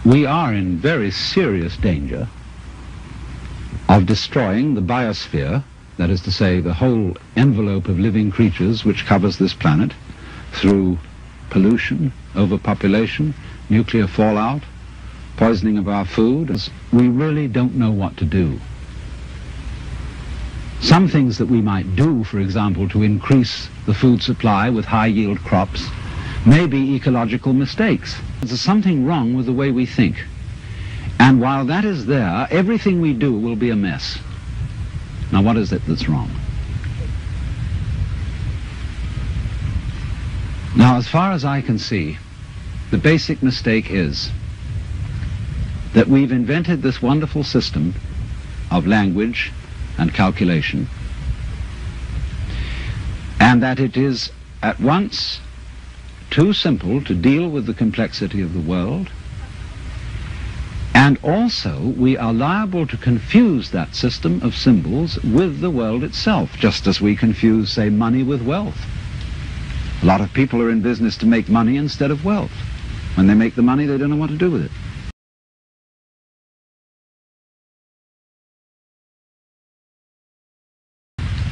we are in very serious danger of destroying the biosphere, that is to say, the whole envelope of living creatures which covers this planet, through pollution, overpopulation, nuclear fallout, poisoning of our food. We really don't know what to do. Some things that we might do, for example, to increase the food supply with high-yield crops, may be ecological mistakes. There's something wrong with the way we think. And while that is there, everything we do will be a mess. Now, what is it that's wrong? Now, as far as I can see, the basic mistake is that we've invented this wonderful system of language and calculation, and that it is at once too simple to deal with the complexity of the world, and also we are liable to confuse that system of symbols with the world itself, just as we confuse, say, money with wealth. A lot of people are in business to make money instead of wealth. When they make the money, they don't know what to do with it.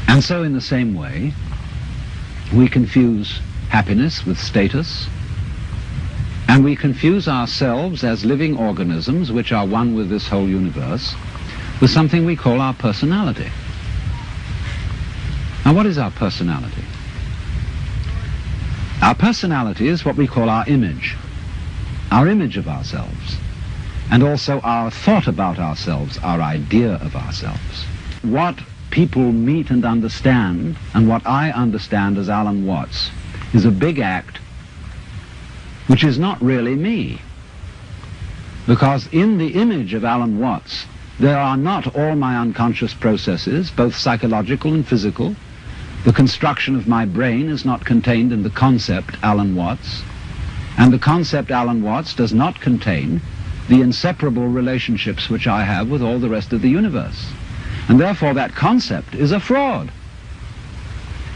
And so in the same way, we confuse happiness with status, and we confuse ourselves as living organisms which are one with this whole universe with something we call our personality. Now, what is our personality? Our personality is what we call our image of ourselves, and also our thought about ourselves, our idea of ourselves. What people meet and understand, and what I understand as Alan Watts, is a big act which is not really me. Because in the image of Alan Watts, there are not all my unconscious processes, both psychological and physical. The construction of my brain is not contained in the concept Alan Watts, and the concept Alan Watts does not contain the inseparable relationships which I have with all the rest of the universe. And therefore that concept is a fraud.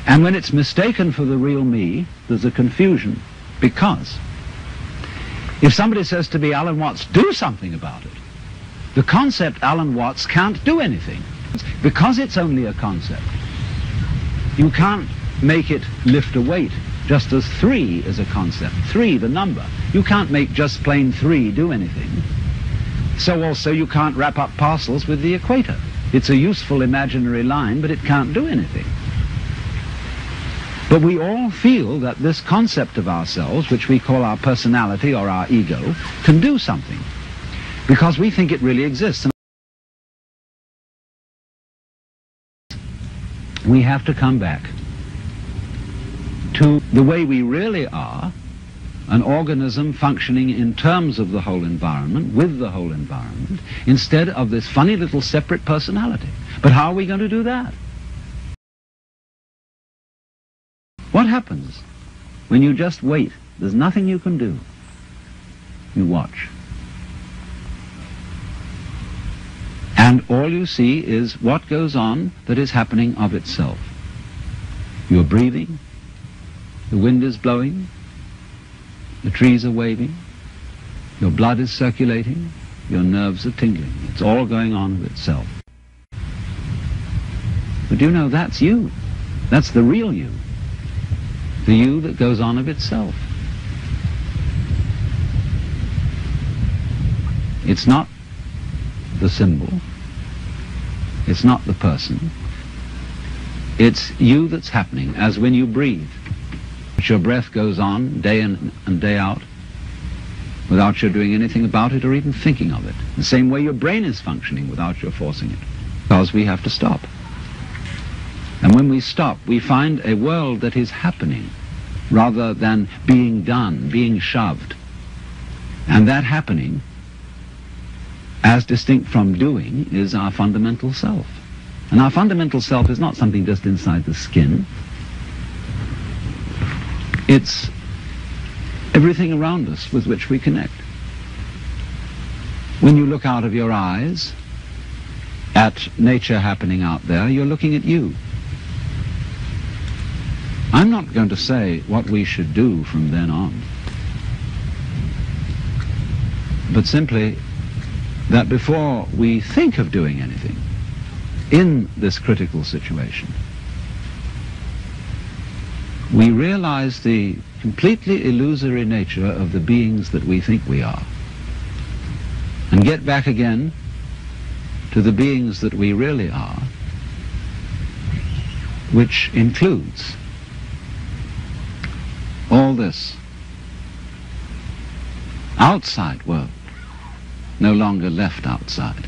And when it's mistaken for the real me, there's a confusion. Because if somebody says to me, Alan Watts, do something about it, the concept Alan Watts can't do anything. Because it's only a concept, you can't make it lift a weight, just as 3 is a concept. 3, the number. You can't make just plain 3 do anything. So also you can't wrap up parcels with the equator. It's a useful imaginary line, but it can't do anything. But we all feel that this concept of ourselves, which we call our personality or our ego, can do something, because we think it really exists. We have to come back to the way we really are, an organism functioning in terms of the whole environment, with the whole environment, instead of this funny little separate personality. But how are we going to do that? What happens when you just wait? There's nothing you can do. You watch. And all you see is what goes on that is happening of itself. You're breathing, the wind is blowing, the trees are waving, your blood is circulating, your nerves are tingling. It's all going on of itself. But you know, that's you. That's the real you. The you that goes on of itself. It's not the symbol. It's not the person. It's you that's happening, as when you breathe. Your breath goes on day in and day out without your doing anything about it or even thinking of it. The same way your brain is functioning without your forcing it. Because we have to stop. And when we stop, we find a world that is happening rather than being done, being shoved. And that happening, as distinct from doing, is our fundamental self. And our fundamental self is not something just inside the skin. It's everything around us with which we connect. When you look out of your eyes at nature happening out there, you're looking at you. I'm not going to say what we should do from then on. but simply that before we think of doing anything in this critical situation, we realize the completely illusory nature of the beings that we think we are, and get back again to the beings that we really are, which includes all this outside world, no longer left outside.